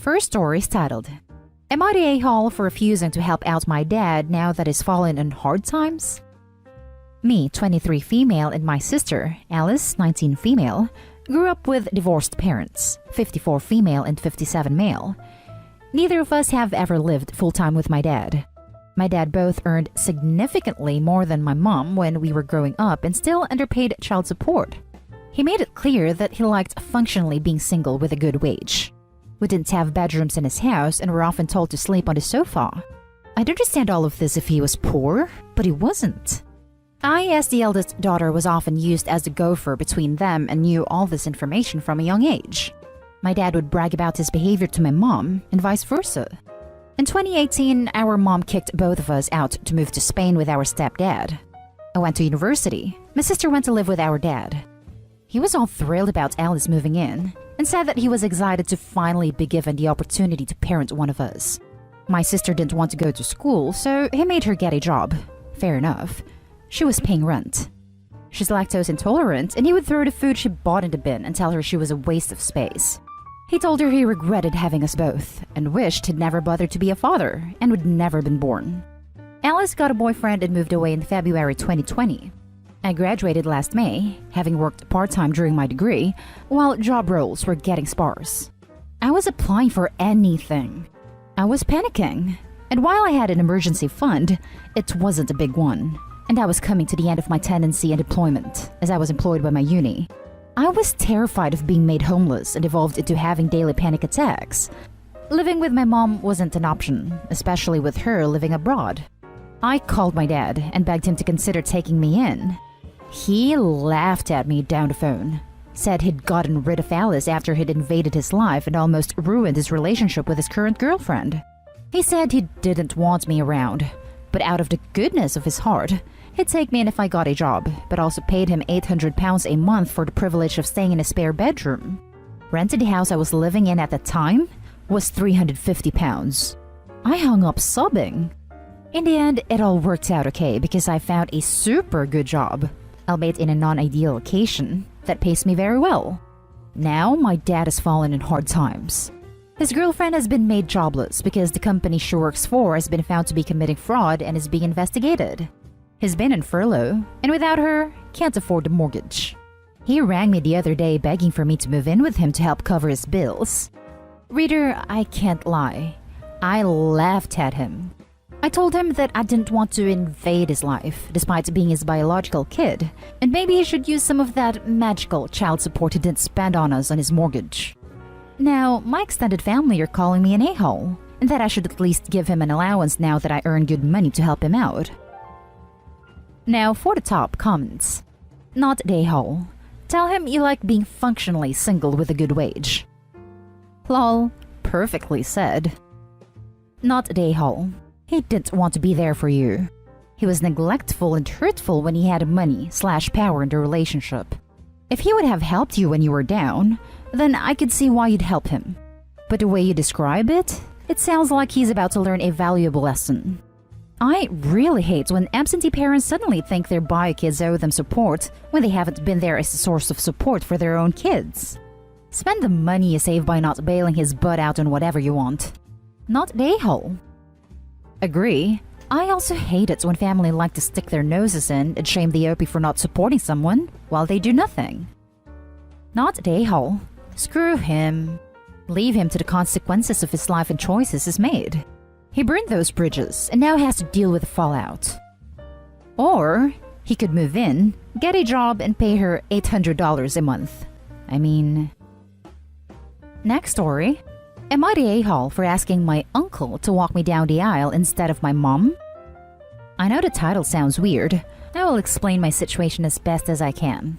First story is titled, Am I the a-hole for refusing to help out my dad now that he's fallen in hard times? Me, 23 female, and my sister, Alice, 19 female, grew up with divorced parents, 54 female and 57 male. Neither of us have ever lived full-time with my dad. My dad both earned significantly more than my mom when we were growing up and still underpaid child support. He made it clear that he liked functionally being single with a good wage. We didn't have bedrooms in his house and were often told to sleep on the sofa. I'd understand all of this if he was poor, but he wasn't. I, as the eldest daughter, was often used as the gopher between them and knew all this information from a young age. My dad would brag about his behavior to my mom and vice versa. In 2018, our mom kicked both of us out to move to Spain with our stepdad. I went to university. My sister went to live with our dad. He was all thrilled about Alice moving in and said that he was excited to finally be given the opportunity to parent one of us. My sister didn't want to go to school, so he made her get a job. Fair enough. She was paying rent. She's lactose intolerant, and he would throw the food she bought in the bin and tell her she was a waste of space. He told her he regretted having us both and wished he'd never bothered to be a father and would never been born. Alice got a boyfriend and moved away in February 2020. I graduated last May, having worked part-time during my degree, while job roles were getting sparse. I was applying for anything. I was panicking, and while I had an emergency fund, it wasn't a big one, and I was coming to the end of my tenancy and deployment, as I was employed by my uni. I was terrified of being made homeless and evolved into having daily panic attacks. Living with my mom wasn't an option, especially with her living abroad. I called my dad and begged him to consider taking me in. He laughed at me down the phone, said he'd gotten rid of Alice after he'd invaded his life and almost ruined his relationship with his current girlfriend. He said he didn't want me around, but out of the goodness of his heart, he'd take me in if I got a job, but also paid him £800 a month for the privilege of staying in a spare bedroom. Rent in the house I was living in at the time was £350. I hung up sobbing. In the end, it all worked out okay because I found a super good job, albeit in a non-ideal location, that pays me very well. Now, my dad has fallen in hard times. His girlfriend has been made jobless because the company she works for has been found to be committing fraud and is being investigated. He's been in furlough, and without her, can't afford the mortgage. He rang me the other day begging for me to move in with him to help cover his bills. Reader, I can't lie. I laughed at him. I told him that I didn't want to invade his life, despite being his biological kid, and maybe he should use some of that magical child support he didn't spend on us on his mortgage. Now, my extended family are calling me an a-hole, and that I should at least give him an allowance now that I earn good money to help him out. Now for the top comments. Not the a-hole. Tell him you like being functionally single with a good wage. Lol, perfectly said. Not the a-hole. He didn't want to be there for you. He was neglectful and hurtful when he had money/power in the relationship. If he would have helped you when you were down, then I could see why you'd help him. But the way you describe it, it sounds like he's about to learn a valuable lesson. I really hate when absentee parents suddenly think their bio kids owe them support when they haven't been there as a source of support for their own kids. Spend the money you save by not bailing his butt out on whatever you want. Not the a-hole. Agree. I also hate it when family like to stick their noses in and shame the OP for not supporting someone while they do nothing. Not the a-hole. Screw him. Leave him to the consequences of his life and choices he's made. He burned those bridges and now has to deal with the fallout. Or he could move in, get a job, and pay her $800 a month. I mean... Next story. Am I the a-hole for asking my uncle to walk me down the aisle instead of my mom? I know the title sounds weird. I will explain my situation as best as I can.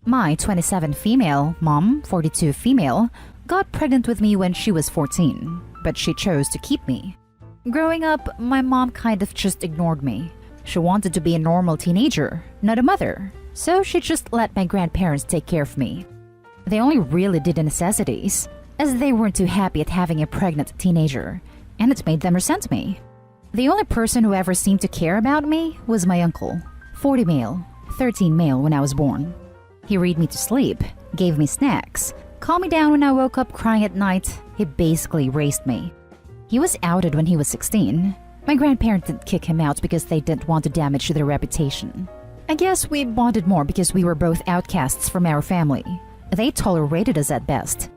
My 27 female mom, 42 female, got pregnant with me when she was 14, but she chose to keep me. Growing up, my mom kind of just ignored me. She wanted to be a normal teenager, not a mother, so she just let my grandparents take care of me. They only really did the necessities, as they weren't too happy at having a pregnant teenager, and it made them resent me. The only person who ever seemed to care about me was my uncle, 40 male, 13 male when I was born. He read me to sleep, gave me snacks, calmed me down when I woke up crying at night, He basically raised me. He was outed when he was 16. My grandparents didn't kick him out because they didn't want to damage their reputation. I guess we bonded more because we were both outcasts from our family. They tolerated us at best.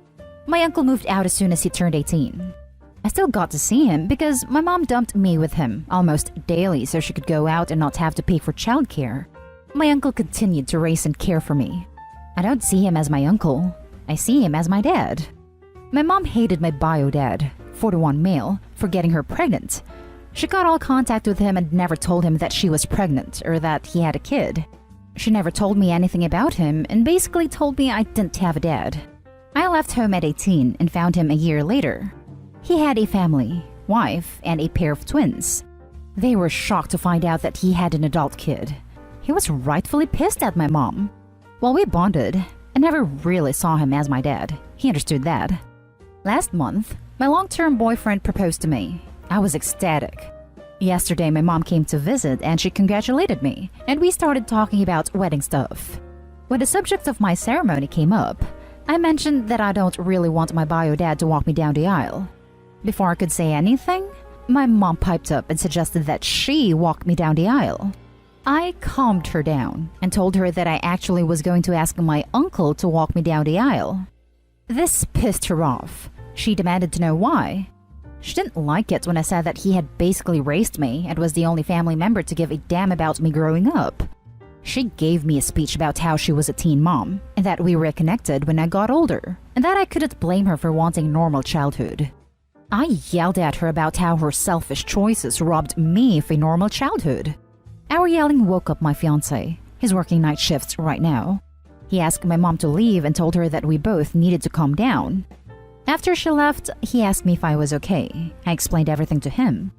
My uncle moved out as soon as he turned 18. I still got to see him because my mom dumped me with him almost daily so she could go out and not have to pay for childcare. My uncle continued to raise and care for me. I don't see him as my uncle. I see him as my dad. My mom hated my bio dad, 41 male, for getting her pregnant. She cut all contact with him and never told him that she was pregnant or that he had a kid. She never told me anything about him and basically told me I didn't have a dad. I left home at 18 and found him a year later. He had a family, wife, and a pair of twins. They were shocked to find out that he had an adult kid. He was rightfully pissed at my mom. While we bonded, I never really saw him as my dad. He understood that. Last month, my long-term boyfriend proposed to me. I was ecstatic. Yesterday, my mom came to visit and she congratulated me, and we started talking about wedding stuff. When the subject of my ceremony came up, I mentioned that I don't really want my bio dad to walk me down the aisle. Before I could say anything, my mom piped up and suggested that she walk me down the aisle. I calmed her down and told her that I actually was going to ask my uncle to walk me down the aisle. This pissed her off. She demanded to know why. She didn't like it when I said that he had basically raised me and was the only family member to give a damn about me growing up. She gave me a speech about how she was a teen mom and that we reconnected when I got older and that I couldn't blame her for wanting normal childhood. I yelled at her about how her selfish choices robbed me of a normal childhood. Our yelling woke up my fiancé. He's working night shifts right now. He asked my mom to leave and told her that we both needed to calm down. After she left, he asked me if I was okay. I explained everything to him.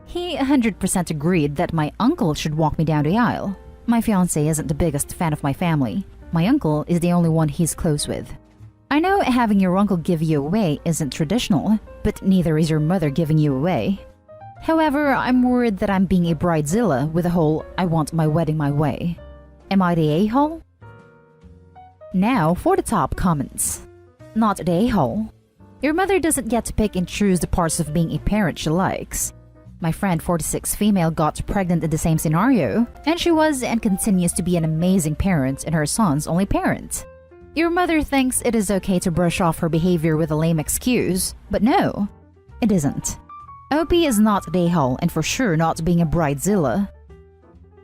He 100% agreed that my uncle should walk me down the aisle. My fiancé isn't the biggest fan of my family. My uncle is the only one he's close with. I know having your uncle give you away isn't traditional, but neither is your mother giving you away. However, I'm worried that I'm being a bridezilla with the whole I want my wedding my way. Am I the a-hole? Now for the top comments. Not the a-hole. Your mother doesn't get to pick and choose the parts of being a parent she likes. My friend 46 female got pregnant in the same scenario, and she was and continues to be an amazing parent and her son's only parent. Your mother thinks it is okay to brush off her behavior with a lame excuse, but no, it isn't. OP is not the a-hole and for sure not being a bridezilla.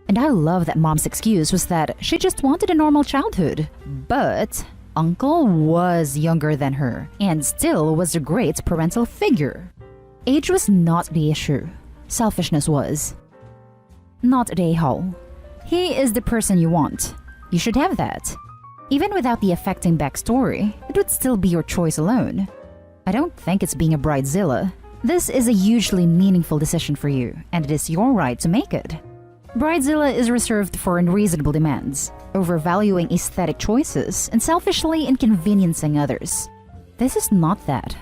And I love that mom's excuse was that she just wanted a normal childhood, but uncle was younger than her and still was a great parental figure. Age was not the issue. Selfishness was. Not the a-hole. He is the person you want. You should have that. Even without the affecting backstory, it would still be your choice alone. I don't think it's being a bridezilla. This is a hugely meaningful decision for you, and it is your right to make it. Bridezilla is reserved for unreasonable demands, overvaluing aesthetic choices, and selfishly inconveniencing others. This is not that.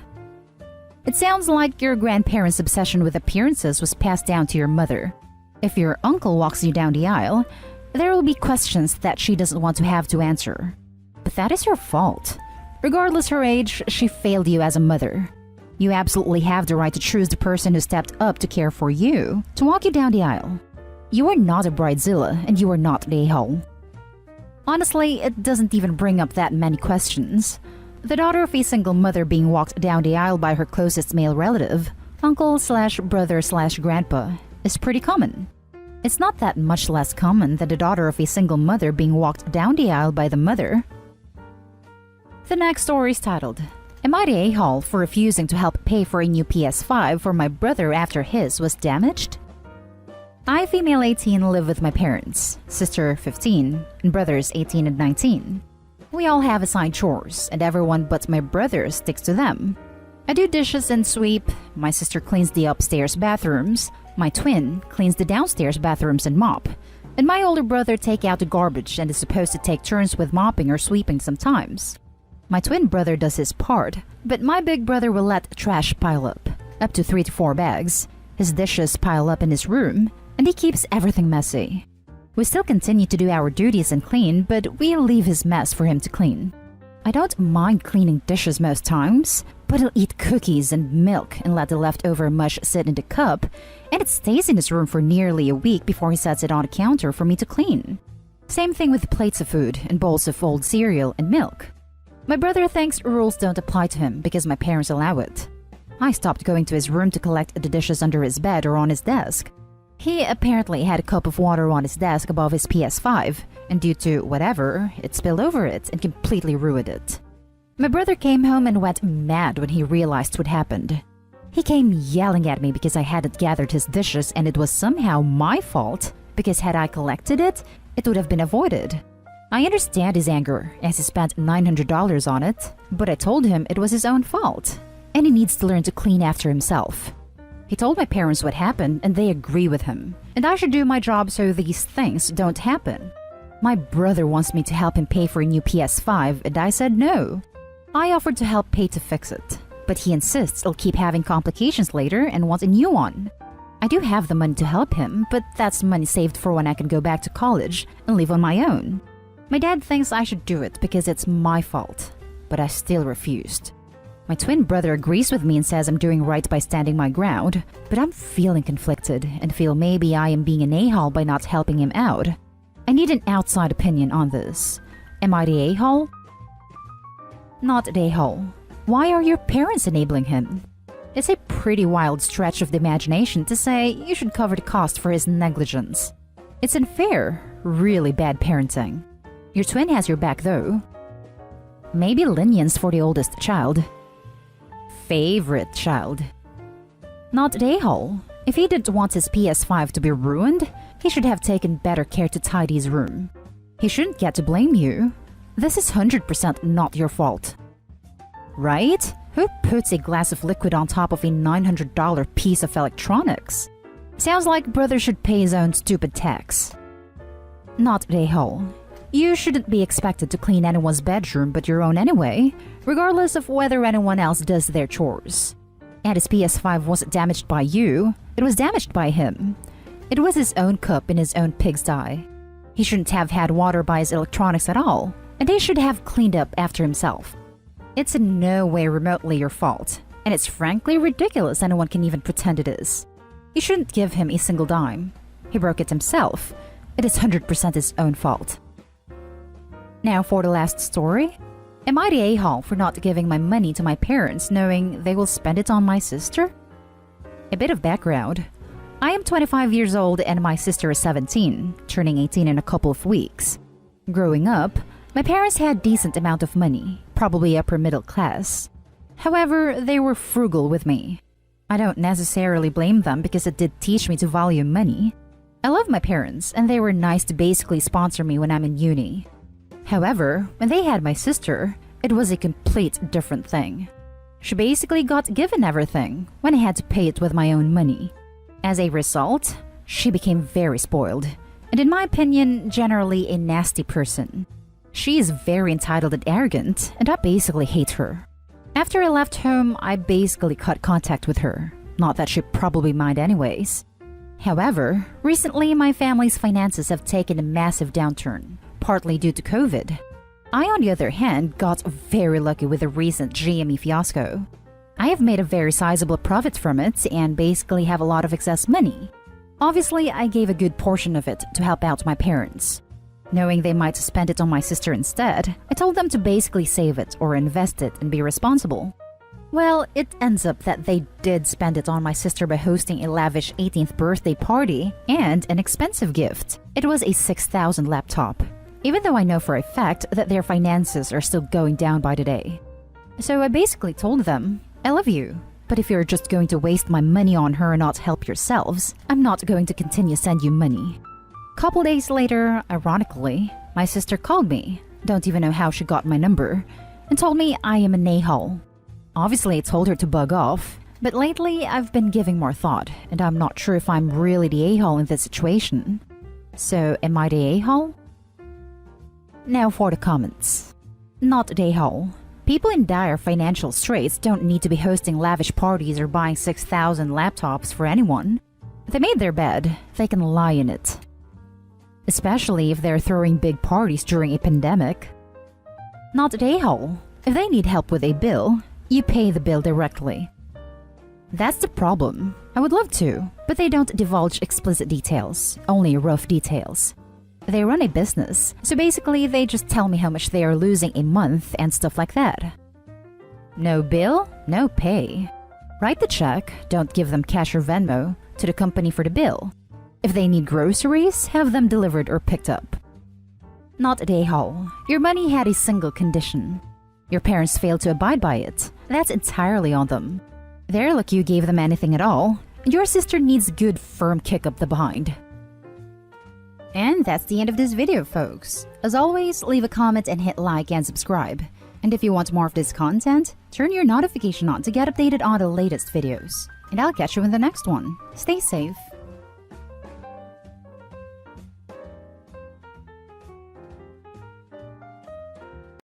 It sounds like your grandparents' obsession with appearances was passed down to your mother. If your uncle walks you down the aisle, there will be questions that she doesn't want to have to answer. But that is your fault. Regardless her age, she failed you as a mother. You absolutely have the right to choose the person who stepped up to care for you, to walk you down the aisle. You are not a bridezilla and you are not the a-hole. Honestly, it doesn't even bring up that many questions. The daughter of a single mother being walked down the aisle by her closest male relative, uncle/brother/grandpa, is pretty common. It's not that much less common than the daughter of a single mother being walked down the aisle by the mother. The next story is titled, Am I the a-hole for refusing to help pay for a new PS5 for my brother after his was damaged? I, female 18, live with my parents, sister 15, and brothers 18 and 19. We all have assigned chores, and everyone but my brother sticks to them. I do dishes and sweep, my sister cleans the upstairs bathrooms, my twin cleans the downstairs bathrooms and mop, and my older brother take out the garbage and is supposed to take turns with mopping or sweeping sometimes. My twin brother does his part, but my big brother will let trash pile up to 3 to 4 bags. His dishes pile up in his room, and he keeps everything messy. We still continue to do our duties and clean, but we leave his mess for him to clean. I don't mind cleaning dishes most times, but he'll eat cookies and milk and let the leftover mush sit in the cup, and it stays in his room for nearly a week before he sets it on a counter for me to clean. Same thing with plates of food and bowls of old cereal and milk. My brother thinks rules don't apply to him because my parents allow it. I stopped going to his room to collect the dishes under his bed or on his desk. He apparently had a cup of water on his desk above his PS5, and due to whatever, it spilled over it and completely ruined it. My brother came home and went mad when he realized what happened. He came yelling at me because I hadn't gathered his dishes and it was somehow my fault, because had I collected it, it would have been avoided. I understand his anger as he spent $900 on it, but I told him it was his own fault, and he needs to learn to clean after himself. He told my parents what happened and they agree with him, and I should do my job so these things don't happen. My brother wants me to help him pay for a new PS5 and I said no. I offered to help pay to fix it, but he insists I'll keep having complications later and wants a new one. I do have the money to help him, but that's money saved for when I can go back to college and live on my own. My dad thinks I should do it because it's my fault, but I still refused. My twin brother agrees with me and says I'm doing right by standing my ground, but I'm feeling conflicted and feel maybe I am being an a-hole by not helping him out. I need an outside opinion on this. Am I the a-hole? Not the a-hole. Why are your parents enabling him? It's a pretty wild stretch of the imagination to say you should cover the cost for his negligence. It's unfair, really bad parenting. Your twin has your back though. Maybe lenience for the oldest child. Favorite child. Not the a-hole. If he didn't want his PS5 to be ruined, he should have taken better care to tidy his room. He shouldn't get to blame you. This is 100% not your fault. Right? Who puts a glass of liquid on top of a $900 piece of electronics? Sounds like brother should pay his own stupid tax. Not the a-hole. You shouldn't be expected to clean anyone's bedroom but your own anyway, regardless of whether anyone else does their chores. And his PS5 wasn't damaged by you, it was damaged by him. It was his own cup in his own pigsty. He shouldn't have had water by his electronics at all, and he should have cleaned up after himself. It's in no way remotely your fault, and it's frankly ridiculous anyone can even pretend it is. You shouldn't give him a single dime. He broke it himself. It is 100% his own fault. Now for the last story. Am I the a-hole for not giving my money to my parents knowing they will spend it on my sister? A bit of background. I am 25 years old and my sister is 17, turning 18 in a couple of weeks. Growing up, my parents had decent amount of money, probably upper middle class. However, they were frugal with me. I don't necessarily blame them because it did teach me to value money. I love my parents and they were nice to basically sponsor me when I'm in uni. However, when they had my sister, it was a complete different thing. She basically got given everything when I had to pay it with my own money. As a result, she became very spoiled, and in my opinion, generally a nasty person. She is very entitled and arrogant, and I basically hate her. After I left home, I basically cut contact with her. Not that she'd probably mind anyways. However, recently my family's finances have taken a massive downturn, partly due to COVID. I, on the other hand, got very lucky with the recent GME fiasco. I have made a very sizable profit from it and basically have a lot of excess money. Obviously, I gave a good portion of it to help out my parents. Knowing they might spend it on my sister instead, I told them to basically save it or invest it and be responsible. Well, it ends up that they did spend it on my sister by hosting a lavish 18th birthday party and an expensive gift. It was a $6,000 laptop, even though I know for a fact that their finances are still going down by the day. So I basically told them, I love you, but if you're just going to waste my money on her and not help yourselves, I'm not going to continue send you money. Couple days later, ironically, my sister called me, don't even know how she got my number, and told me I am an a-hole. Obviously, I told her to bug off, but lately I've been giving more thought, and I'm not sure if I'm really the a-hole in this situation. So, am I the a-hole? Now for the comments. Not the a-hole. People in dire financial straits don't need to be hosting lavish parties or buying 6,000 laptops for anyone. If they made their bed, they can lie in it. Especially if they're throwing big parties during a pandemic. Not the a-hole. If they need help with a bill, you pay the bill directly. That's the problem. I would love to, but they don't divulge explicit details, only rough details. They run a business, so basically they just tell me how much they are losing a month and stuff like that. No bill, no pay. Write the check, don't give them cash or Venmo, to the company for the bill. If they need groceries, have them delivered or picked up. Not at A-Hall. Your money had a single condition. Your parents failed to abide by it. That's entirely on them. They're lucky you gave them anything at all. Your sister needs a good firm kick up the behind. And that's the end of this video, folks. As always, leave a comment and hit like and subscribe. And if you want more of this content, turn your notification on to get updated on the latest videos. And I'll catch you in the next one. Stay safe.